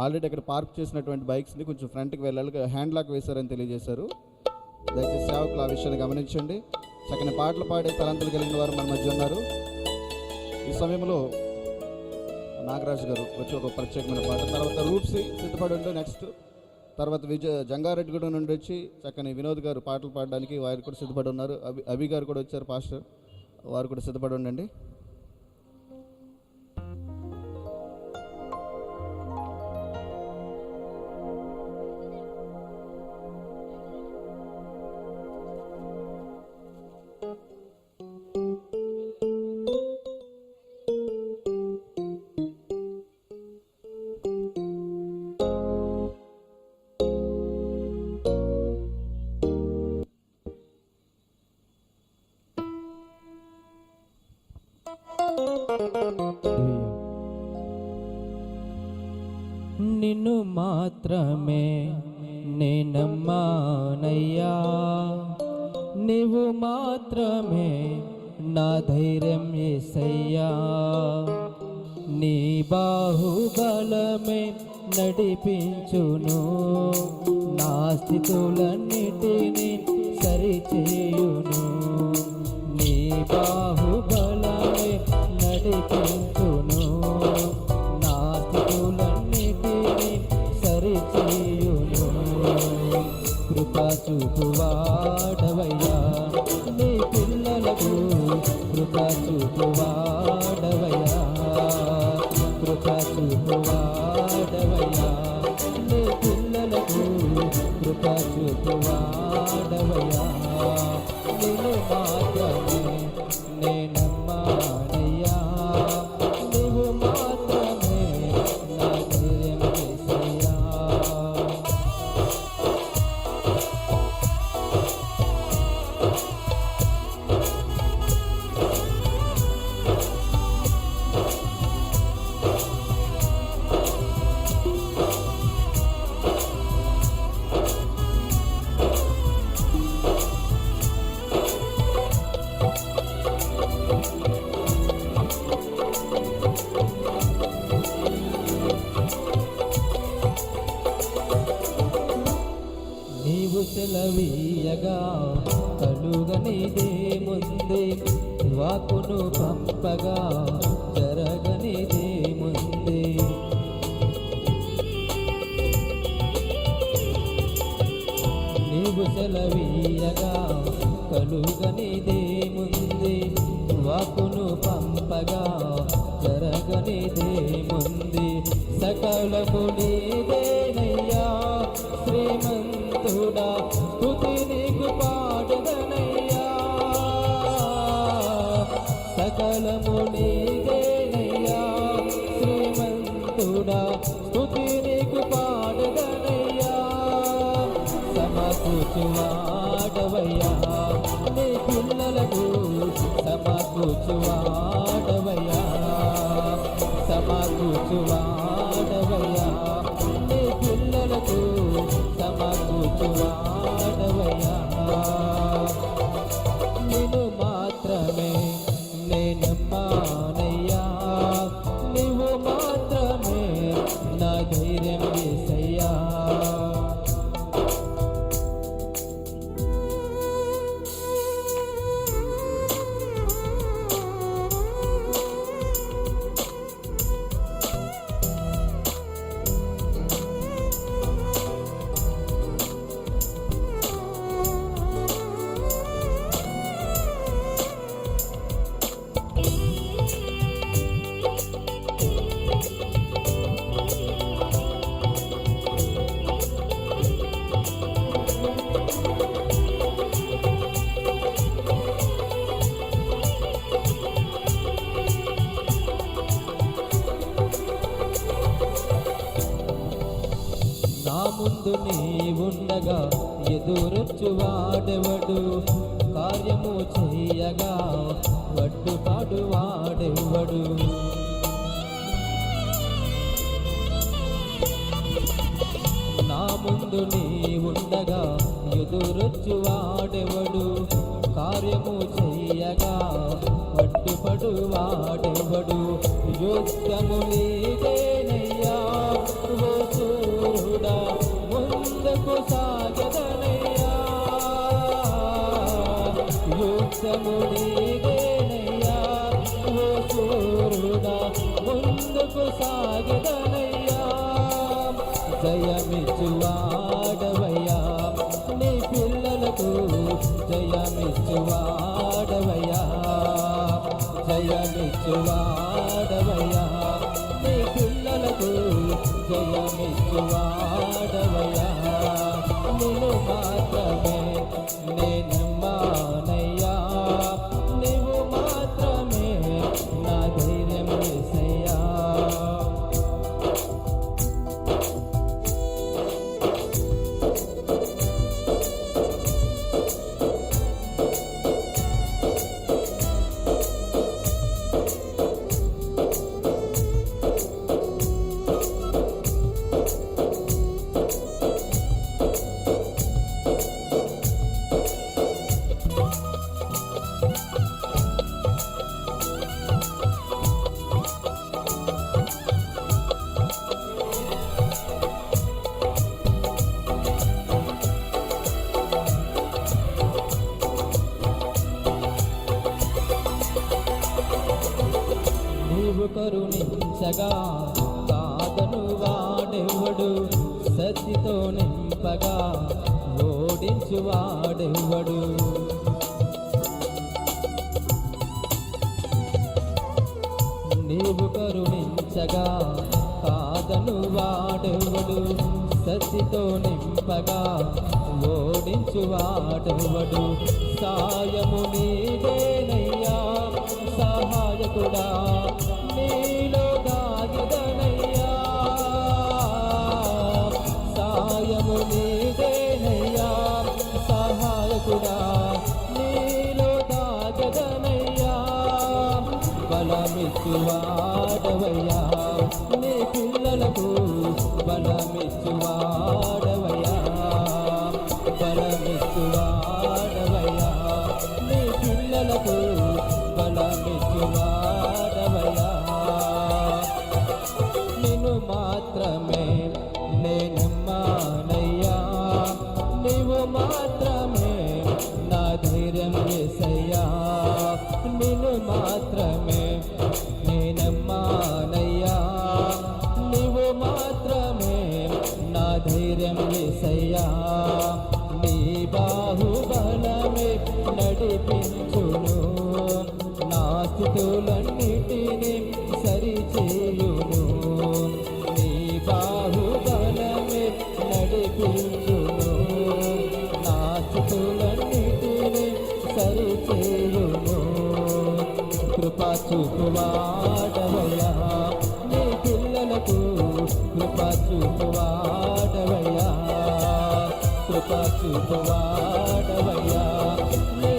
Already అక్కడ park చేసినటువంటి బైక్స్ని కొంచెం ఫ్రంట్కి వెళ్ళాలి, హ్యాండ్ లాక్ వేశారని తెలియజేశారు. దయచేసి సేవకులు ఆ విషయాన్ని గమనించండి. చక్కని పాటలు పాడే తలంతులు కలిగిన వారు మన మధ్య ఉన్నారు. ఈ సమయంలో నాగరాజు గారు వచ్చి ఒక ప్రత్యేకమైన పాట, తర్వాత రూప్సి సిద్ధపడి ఉండే నెక్స్ట్, తర్వాత జంగారెడ్డిగూడ నుండి వచ్చి చక్కని వినోద్ గారు పాటలు పాడడానికి వారు కూడా సిద్ధపడి ఉన్నారు. అభి గారు కూడా వచ్చారు, పాస్టర్, వారు కూడా సిద్ధపడి ఉండండి. నిన్ను మాత్రమే నేనమ్మానయ్యా, నీవు మాత్రమే నా ధైర్యం యేసయ్యా. నీ బాహుబలమే నడిపించును, నా స్థితులన్నిటినీ సరిచేయును. నీ బాహుబలమే నడిపించును, నా స్థితులన్నిటినీ సరిచేయును. కృపా చూపువాడవయ్యా నీ పిల్లలకు, కృపా చూపువాడవయ్యా, కృపా చూపువాడవయ్యా నీ పిల్లలకు, కృపా చూపువాడవయ్యా. నిన్ను మాత్రమే నేనమ్మానయ్యా, నీవు మాత్రమే నా ధైర్యం యేసయ్యా. నీవు సెలవీయగా కలుగనిదే ముందే, వాకును పంపగా జరగనిదే ముందే. నీవు సెలవీయగా కలుగనిదే ముందే, వాకును పంపగా జరగనిదే ముందే. సకలము నీదేనయ్యా శ్రీమంతుడా, స్తుతి నీకు పాడదనయ్యా. సకలము నీదేనయ్యా శ్రీమంతుడా, స్తుతి నీకు పాడదనయ్యా. సమకూర్చువాడవయ్యా నీ పిల్లలకు, సమకూర్చువాడవయ్యా, సమకూర్చువాడవయ్యా నీ పిల్లలకు, సమకూర్చువాడవయ్యా. నిన్ను మాత్రమే నేనమ్మానయ్యా, నీవు మాత్రమే నా ధైర్యం యేసయ్యా. నా ముందు నీవుండగా ఎదురొచ్చువాడెవడు, కార్యము చేయగా వడ్డుపాడు వాడెవడు. నా ముందు నీవుండగా ఎదురొచ్చువాడెవడు, కార్యము చేయగా వడ్డుపడు వాడెవడు. యుద్ధము నీదేనయ్యా ఓ ముందుకు సాగదనయ్యా జయమిచ్చువాడవయ్యా నీ పిల్లలకు జయమిచ్చువాడవయ్యా జయమిచ్చువాడవయ్యా నీ పిల్లలకు జయమిచ్చువాడవయ్యా నిన్ను మాత్రమే నేనమ్మానయ్యా నీవు మాత్రమే నా ధైర్యం యేసయ్యా నీవు కరుణించగా కాదను వాడెవ్వడు సత్తితో నింపగా ఓడించు వాడెవ్వడు నీవు కరుణించగా కాదను వాడెవ్వడు సత్తితో నింపగా ఓడించు వాడెవ్వడు సాయము నీదేనయ్యా సహాయకుడా నీలో దాగిదనయ్యా సాయము నీదేనయ్యా సహాయకుడా నీలో దాగదనయ్యా బలమిచ్చువాడవయ్యా నీ పిల్లలకు బలమిచ్చువాడవయ్యా బలమిచ్చువాడవయ్యా నీ పిల్లలకు బలమిచ్చువాడవయ్యా నిన్ను మాత్రమే నేనమ్మానయ్యా నీవు మాత్రమే నా ధైర్యం యేసయ్యా నిన్ను మాత్రమే నేనమ్మానయ్యా నీవు మాత్రమే నా ధైర్యం యేసయ్యా నీ బాహుబలమే నడిపించును నా స్థితులన్నిటినీ సరిచేయును నీ బాహుబలమే నడిపించును నా స్థితులన్నిటినీ సరిచేయును కృపా చూపువాడవయ్యా నీ పిల్లలకు కృపా చూపువాడవయ్యా కృపా చూపువాడవయ్యా నీ